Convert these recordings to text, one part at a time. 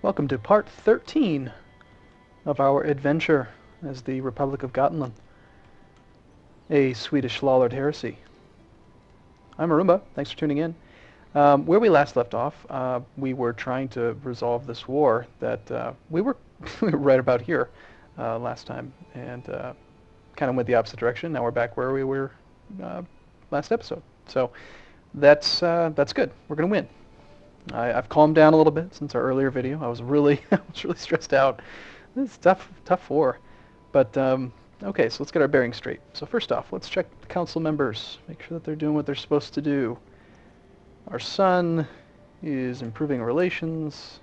Welcome to part 13 of our adventure as the Republic of Gotland, a Swedish lawlord heresy. I'm Arumba, thanks for tuning in. Where we last left off, we were trying to resolve this war that we were right about here last time, and kind of went the opposite direction. Now we're back where we were last episode. So that's good. We're going to win. I've calmed down a little bit since our earlier video. I was really stressed out. It's tough war. But okay, so let's get our bearings straight. So first off, let's check the council members. Make sure that they're doing what they're supposed to do. Our son is improving relations.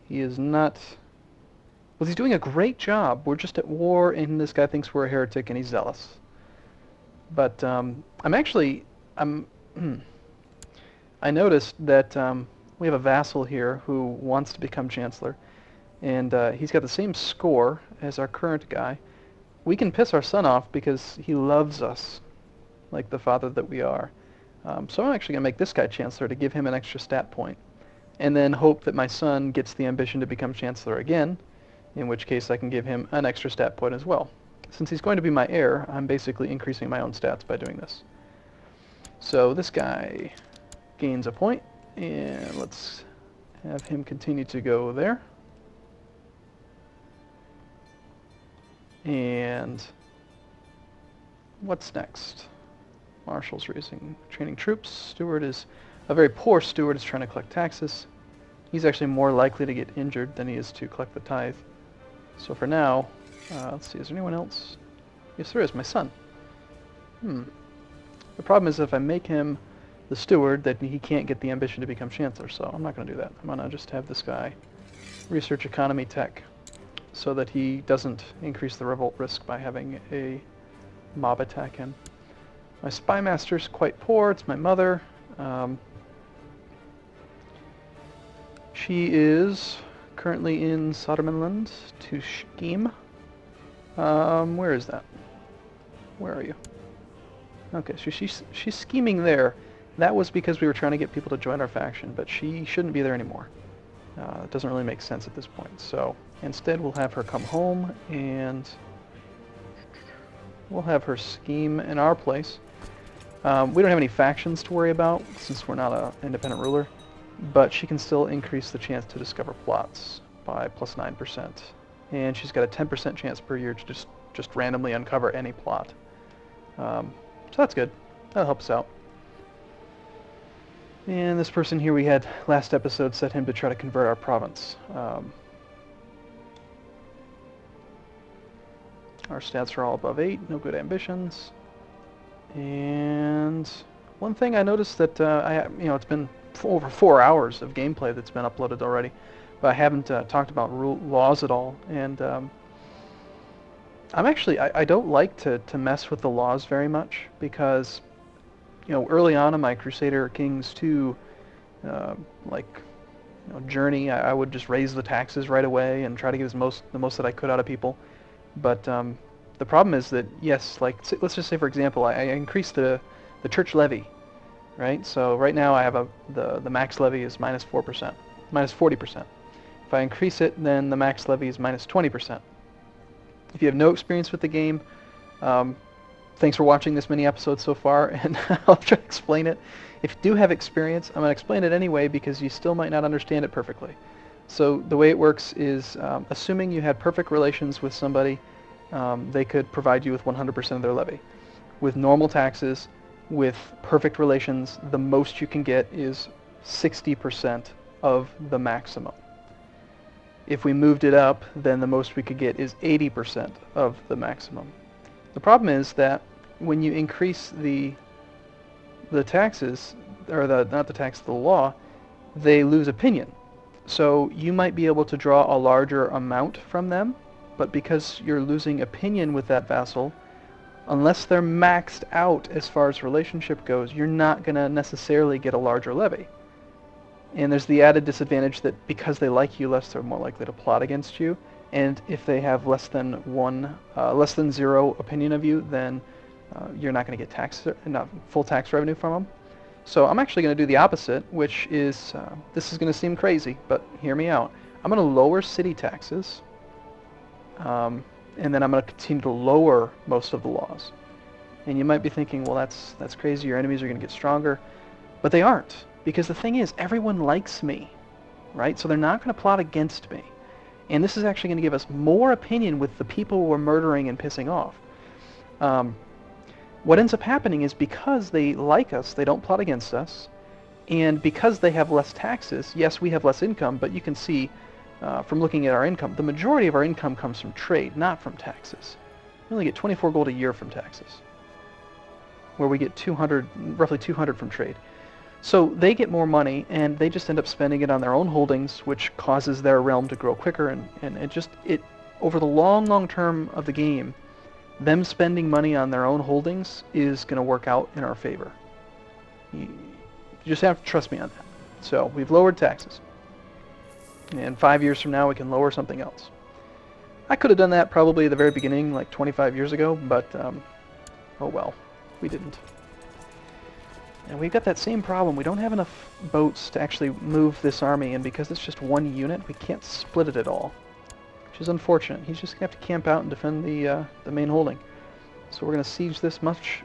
He is not... Well, he's doing a great job. We're just at war, and this guy thinks we're a heretic, and he's zealous. But I noticed that we have a vassal here who wants to become chancellor, and he's got the same score as our current guy. We can piss our son off because he loves us like the father that we are. So I'm actually going to make this guy chancellor to give him an extra stat point, and then hope that my son gets the ambition to become chancellor again, in which case I can give him an extra stat point as well. Since he's going to be my heir, I'm basically increasing my own stats by doing this. So this guy gains a point, and let's have him continue to go there. And what's next? Marshal's training troops. Steward is a very poor steward, is trying to collect taxes. He's actually more likely to get injured than he is to collect the tithe. So for now, let's see, is there anyone else? Yes, there is, my son. The problem is if I make him the steward, that he can't get the ambition to become chancellor, so I'm not going to do that. I'm going to just have this guy research economy tech so that he doesn't increase the revolt risk by having a mob attack him. My spy master's quite poor. It's my mother. She is currently in Sodermanland to scheme. Where is that? Where are you? Okay, so she's scheming there. That was because we were trying to get people to join our faction, but she shouldn't be there anymore. It doesn't really make sense at this point. So instead we'll have her come home, and we'll have her scheme in our place. We don't have any factions to worry about, since we're not an independent ruler, but she can still increase the chance to discover plots by plus 9%. And she's got a 10% chance per year to just randomly uncover any plot. So that's good. That'll help us out. And this person here we had last episode set him to try to convert our province. Our stats are all above 8, no good ambitions. And one thing I noticed that it's been over 4 hours of gameplay that's been uploaded already, but I haven't talked about laws at all. And I don't like to mess with the laws very much, because early on in my Crusader Kings 2 journey, I would just raise the taxes right away and try to get the most that I could out of people. But the problem is that, yes, let's just say, for example, I increased the church levy, right? So right now I have the max levy is minus 4%, minus 40%. If I increase it, then the max levy is minus 20%. If you have no experience with the game, thanks for watching this mini episode so far, and I'll try to explain it. If you do have experience, I'm going to explain it anyway, because you still might not understand it perfectly. So the way it works is, assuming you had perfect relations with somebody, they could provide you with 100% of their levy. With normal taxes, with perfect relations, the most you can get is 60% of the maximum. If we moved it up, then the most we could get is 80% of the maximum. The problem is that when you increase the taxes, or the law, they lose opinion. So you might be able to draw a larger amount from them, but because you're losing opinion with that vassal, unless they're maxed out as far as relationship goes, you're not going to necessarily get a larger levy. And there's the added disadvantage that because they like you less, they're more likely to plot against you. And if they have less than 0 opinion of you, then you're not going to get full tax revenue from them. So I'm actually going to do the opposite, which is, this is going to seem crazy, but hear me out. I'm going to lower city taxes, and then I'm going to continue to lower most of the laws. And you might be thinking, well, that's crazy. Your enemies are going to get stronger. But they aren't. Because the thing is, everyone likes me, right? So they're not going to plot against me. And this is actually going to give us more opinion with the people we're murdering and pissing off. What ends up happening is because they like us, they don't plot against us. And because they have less taxes, yes, we have less income, but you can see from looking at our income, the majority of our income comes from trade, not from taxes. We only get 24 gold a year from taxes, where we get roughly 200 from trade. So they get more money, and they just end up spending it on their own holdings, which causes their realm to grow quicker, and it over the long term of the game, them spending money on their own holdings is going to work out in our favor. You just have to trust me on that. So we've lowered taxes. And 5 years from now, we can lower something else. I could have done that probably at the very beginning, like 25 years ago, but oh well, we didn't. And we've got that same problem. We don't have enough boats to actually move this army, and because it's just one unit, we can't split it at all, which is unfortunate. He's just going to have to camp out and defend the main holding. So we're going to siege this much.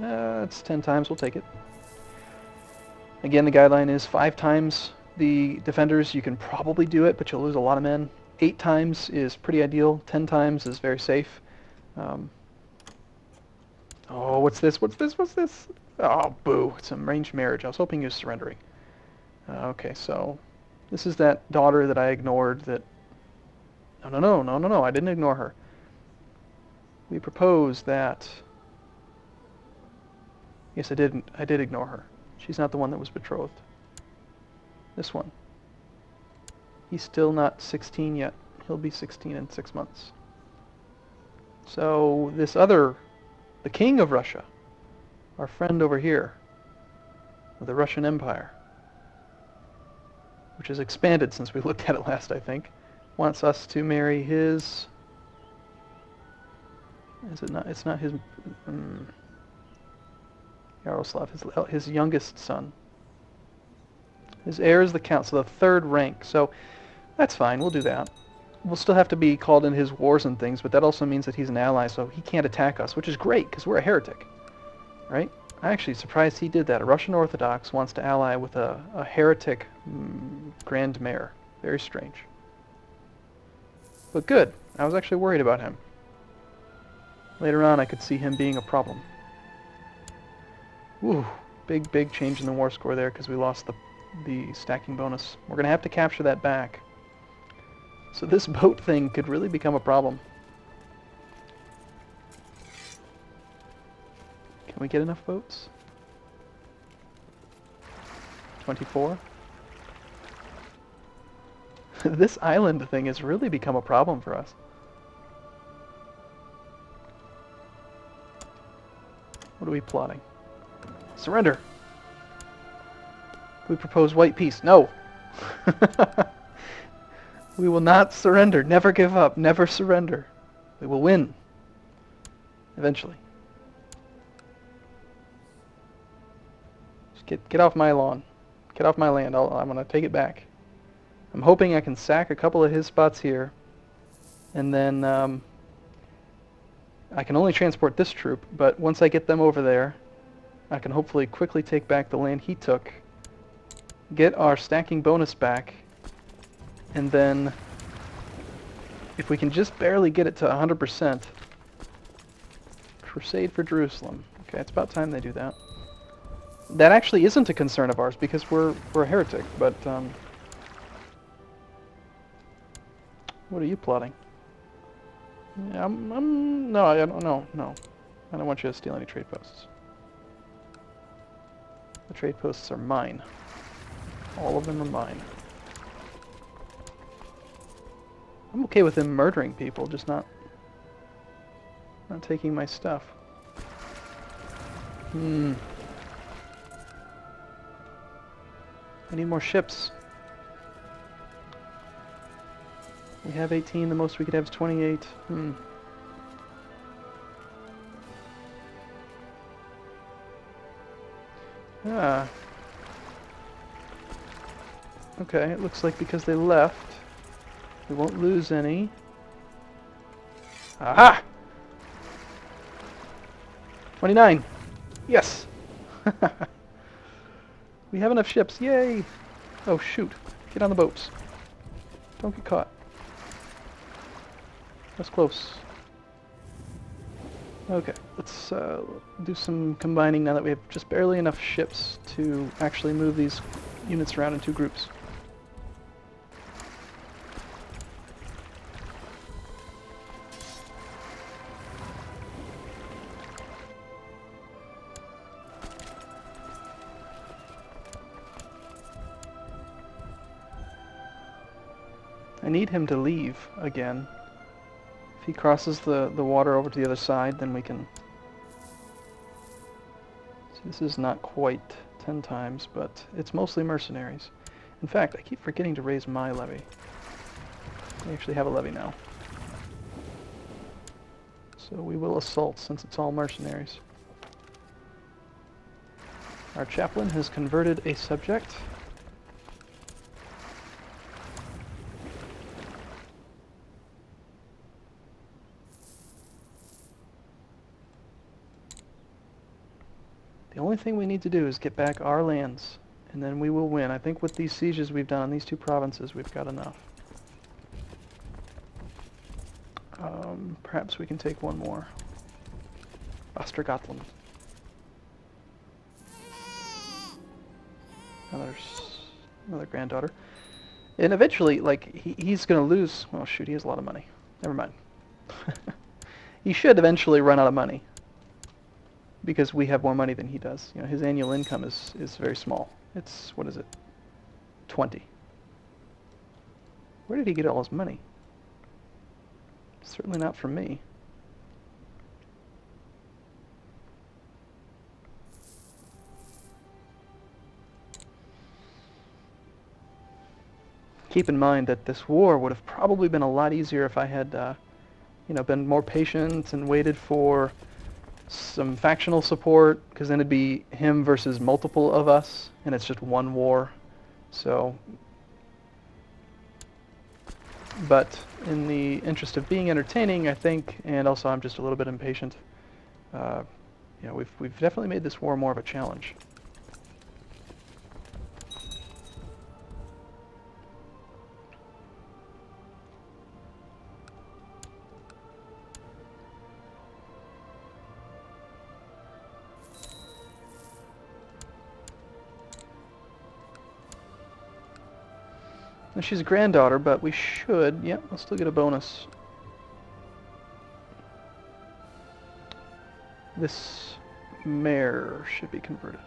It's 10 times. We'll take it. Again, the guideline is 5 times the defenders. You can probably do it, but you'll lose a lot of men. 8 times is pretty ideal. 10 times is very safe. Oh, what's this? What's this? What's this? Oh, boo. It's an arranged marriage. I was hoping he was surrendering. Okay, so this is that daughter that I ignored that... No, I didn't ignore her. We proposed that... Yes, I did ignore her. She's not the one that was betrothed. This one. He's still not 16 yet. He'll be 16 in 6 months. So this other... the king of Russia, our friend over here, of the Russian Empire, which has expanded since we looked at it last, I think, wants us to marry his... Is it not? It's not his... Yaroslav, his youngest son. His heir is the count, so the 3rd rank. So that's fine, we'll do that. We'll still have to be called in his wars and things, but that also means that he's an ally, so he can't attack us, which is great, because we're a heretic, right? I'm actually surprised he did that. A Russian Orthodox wants to ally with a heretic Grand Mayor. Very strange. But good. I was actually worried about him. Later on, I could see him being a problem. Ooh, big change in the war score there, because we lost the stacking bonus. We're going to have to capture that back. So this boat thing could really become a problem. Can we get enough boats? 24? This island thing has really become a problem for us. What are we plotting? Surrender! We propose white peace. No! We will not surrender. Never give up. Never surrender. We will win. Eventually. Just get off my lawn. Get off my land. I'm going to take it back. I'm hoping I can sack a couple of his spots here. And then I can only transport this troop. But once I get them over there, I can hopefully quickly take back the land he took. Get our stacking bonus back. And then, if we can just barely get it to 100%, crusade for Jerusalem. Okay, it's about time they do that. That actually isn't a concern of ours because we're a heretic, but what are you plotting? Yeah, no, I don't. No. I don't want you to steal any trade posts. The trade posts are mine. All of them are mine. I'm okay with him murdering people, just not taking my stuff. I need more ships. We have 18, the most we could have is 28. Ah. Okay, it looks like because they left, we won't lose any. Aha! 29! Yes! We have enough ships, yay! Oh shoot, get on the boats. Don't get caught. That's close. Okay, let's do some combining now that we have just barely enough ships to actually move these units around in two groups. I need him to leave again. If he crosses the water over to the other side, then we can... See, this is not quite 10 times, but it's mostly mercenaries. In fact, I keep forgetting to raise my levy. We actually have a levy now. So we will assault since it's all mercenaries. Our chaplain has converted a subject. The only thing we need to do is get back our lands, and then we will win. I think with these sieges we've done on these two provinces, we've got enough. Perhaps we can take one more. Gotland. Another granddaughter. And eventually, like, he's going to lose... Oh, shoot, he has a lot of money. Never mind. He should eventually run out of money, because we have more money than he does. You know, his annual income is very small. It's, what is it? 20. Where did he get all his money? Certainly not from me. Keep in mind that this war would have probably been a lot easier if I had, you know, been more patient and waited for some factional support, because then it'd be him versus multiple of us, and it's just one war. So, but in the interest of being entertaining, I think, and also I'm just a little bit impatient, you know, we've definitely made this war more of a challenge. Now, she's a granddaughter, but we should, yeah, we'll still get a bonus. This mare should be converted.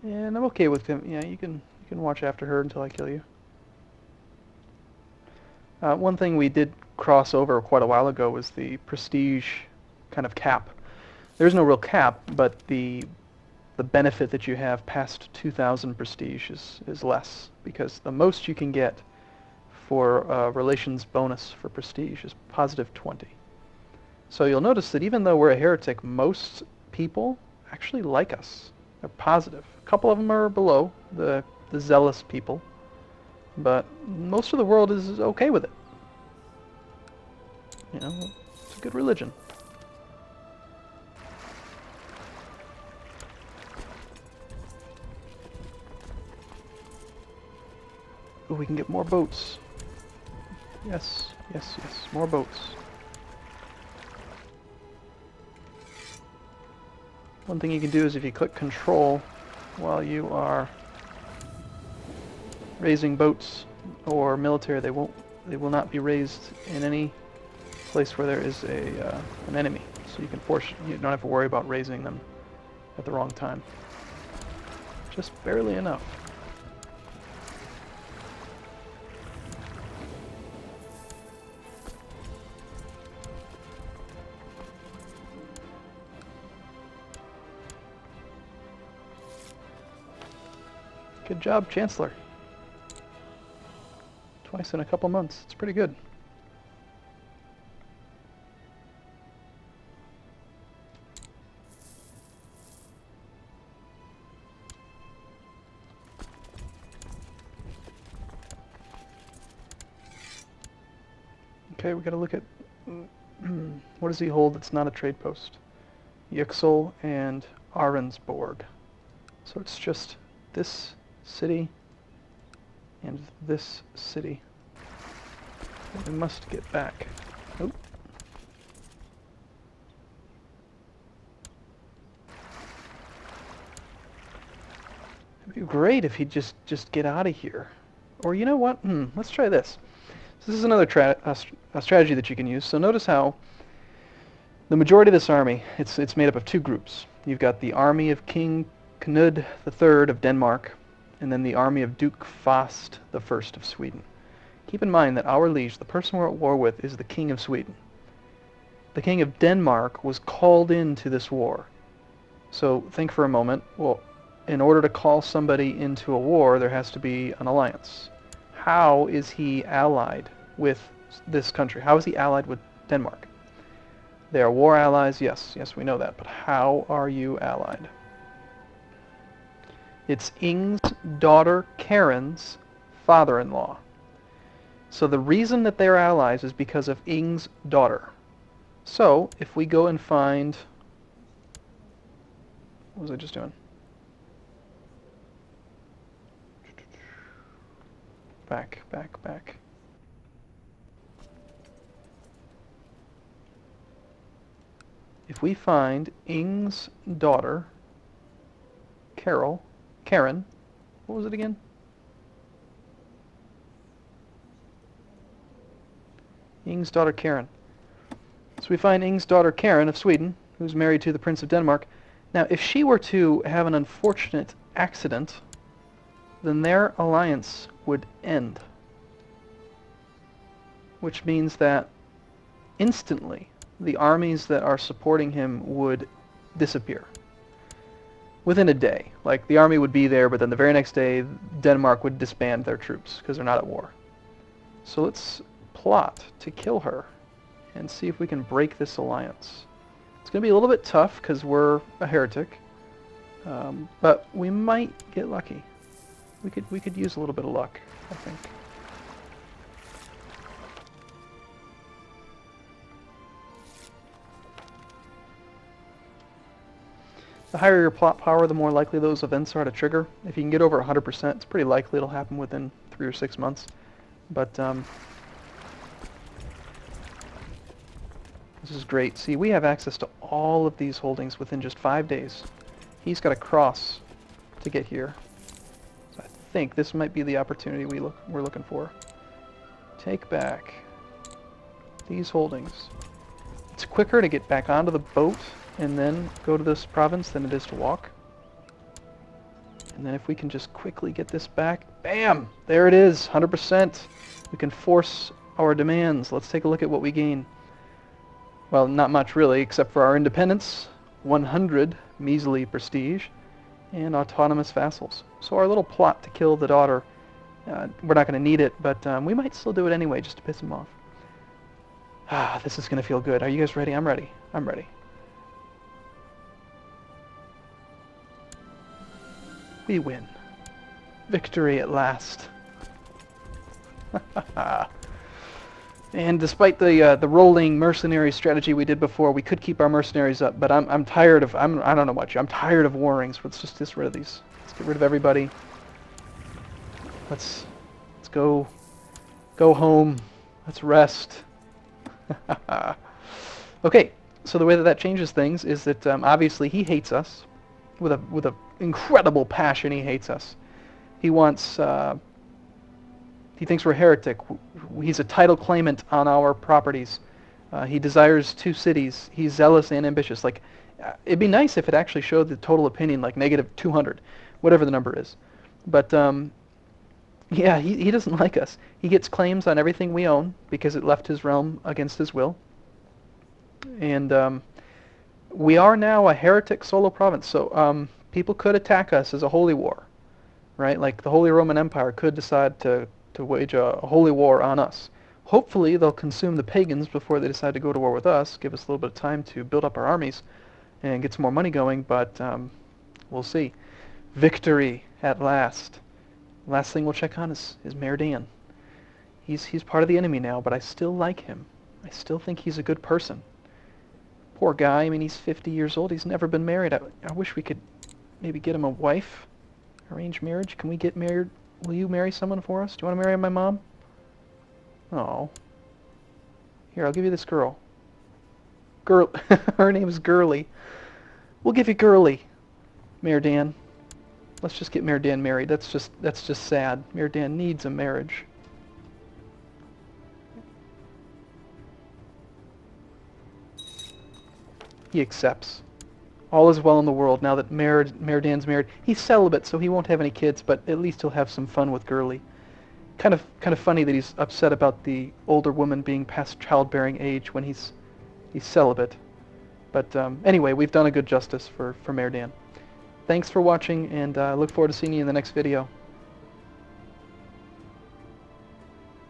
And I'm okay with him. Yeah, you can watch after her until I kill you. One thing we did cross over quite a while ago was the prestige kind of cap. There's no real cap, but the benefit that you have past 2,000 prestige is less, because the most you can get for relations bonus for prestige is positive 20. So you'll notice that even though we're a heretic, most people actually like us. They're positive. A couple of them are below, the zealous people, but most of the world is okay with it. You know, it's a good religion. Ooh, we can get more boats. Yes, yes, yes, more boats. One thing you can do is if you click control while you are raising boats or military, they will not be raised in any place where there is an enemy. So you don't have to worry about raising them at the wrong time. Just barely enough. Good job, Chancellor. Twice in a couple months. It's pretty good. Okay, we gotta look at what does he hold that's not a trade post? Yüksel and Arensborg. So it's just this city and this city that we must get back. Oh. It'd be great if he'd just get out of here. Or you know what? Let's try this. So this is another strategy that you can use. So notice how the majority of this army, it's made up of two groups. You've got the army of King Knud III of Denmark, and then the army of Duke Fast I of Sweden. Keep in mind that our liege, the person we're at war with, is the King of Sweden. The King of Denmark was called into this war. So think for a moment, well, in order to call somebody into a war, there has to be an alliance. How is he allied with this country? How is he allied with Denmark? They are war allies, yes, we know that, but how are you allied? It's Ing's daughter Karen's father-in-law. So the reason that they're allies is because of Ing's daughter. So if we go and find... What was I just doing? Back. If we find Ing's daughter, Karen, what was it again? Ing's daughter Karen. So we find Ing's daughter Karen of Sweden, who's married to the Prince of Denmark. Now, if she were to have an unfortunate accident, then their alliance would end. Which means that instantly the armies that are supporting him would disappear. Within a day. Like, the army would be there, but then the very next day, Denmark would disband their troops, because they're not at war. So let's plot to kill her, and see if we can break this alliance. It's going to be a little bit tough, because we're a heretic, but we might get lucky. We could use a little bit of luck, I think. The higher your plot power, the more likely those events are to trigger. If you can get over 100%, it's pretty likely it'll happen within 3 or 6 months. But this is great. See, we have access to all of these holdings within just 5 days. He's got to cross to get here. So I think this might be the opportunity we're looking for. Take back these holdings. It's quicker to get back onto the boat and then go to this province than it is to walk. And then if we can just quickly get this back, bam! There it is, 100%. We can force our demands. Let's take a look at what we gain. Well, not much really, except for our independence, 100 measly prestige, and autonomous vassals. So our little plot to kill the daughter, we're not going to need it, but we might still do it anyway just to piss him off. Ah, this is going to feel good. Are you guys ready? I'm ready. I'm ready. We win. Victory at last. And despite the rolling mercenary strategy we did before, we could keep our mercenaries up. But I'm tired of I don't know about you. I'm tired of warring. So let's just get rid of these. Let's get rid of everybody. Let's go home. Let's rest. Okay. So the way that changes things is that obviously he hates us with a incredible passion. He hates us. He wants. He thinks we're a heretic. He's a title claimant on our properties. He desires 2 cities. He's zealous and ambitious. Like, it'd be nice if it actually showed the total opinion, like -200, whatever the number is. But yeah, he doesn't like us. He gets claims on everything we own because it left his realm against his will. And we are now a heretic solo province. So people could attack us as a holy war, right? Like the Holy Roman Empire could decide to to wage a holy war on us. Hopefully they'll consume the pagans before they decide to go to war with us, give us a little bit of time to build up our armies and get some more money going, but we'll see. Victory at last. Last thing we'll check on is Mayor Dan. He's part of the enemy now, but I still like him. I still think he's a good person. Poor guy, I mean, he's 50 years old. He's never been married. I wish we could maybe get him a wife. Arranged marriage. Can we get married? Will you marry someone for us? Do you want to marry my mom? Oh. Here, I'll give you this girl. Girl, her name is Girly. We'll give you Girly, Mayor Dan. Let's just get Mayor Dan married. That's just sad. Mayor Dan needs a marriage. He accepts. All is well in the world now that Mayor Dan's married. He's celibate, so he won't have any kids, but at least he'll have some fun with Girly. Kind of funny that he's upset about the older woman being past childbearing age when he's celibate. But anyway, we've done a good justice for Mayor Dan. Thanks for watching, and I look forward to seeing you in the next video.